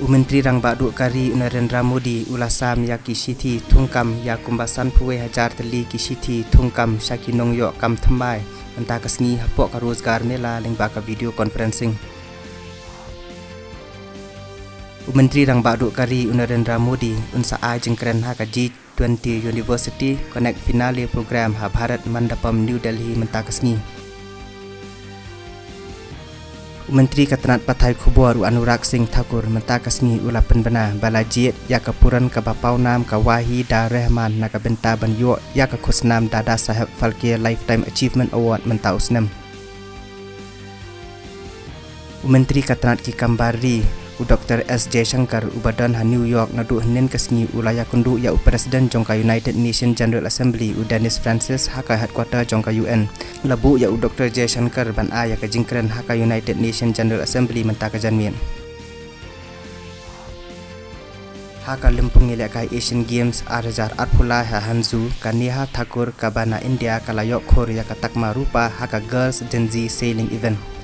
Menteri Rang Bak Kari Narendra Modi ulasam ya kishiti thungkam ya kumbasan puwe hajar teli kishiti thungkam shakinong yo kam thambai anta kasni hapok ka rozgar mela lengbaka video conferencing. Menteri Rang Bak Kari Narendra Modi unsa jengkeren ha ka G20 University Connect Finale program ha Bharat Mandapam New Delhi menta kasni. Menteri Katanat Pathai Khubor Anurag Singh Thakur menta kasni ulapan bana balajiet ya kapuran ka bapau nam ka Wahid Rahman na ka benta banyo ya ka khusnam Dada Saheb Phalke Lifetime Achievement Award menta usnam. Menteri Katanat Ki Kambari Dr. S. Jaishankar Badan ha New York nadu hanin kasni ulaya kundu ya Presiden jongka United Nations General Assembly Dennis Francis haka headquarter jongka UN labu ya Dr. Jaishankar ban ya ka jingkren haka United Nations General Assembly menta ka janmien haka limpung ilek kai Asian Games Arjar Arpula ha Hanzu Kaniha Thakur kabana India kalayok khor ya ka takma rupa haka Girls Gen Z Sailing Event.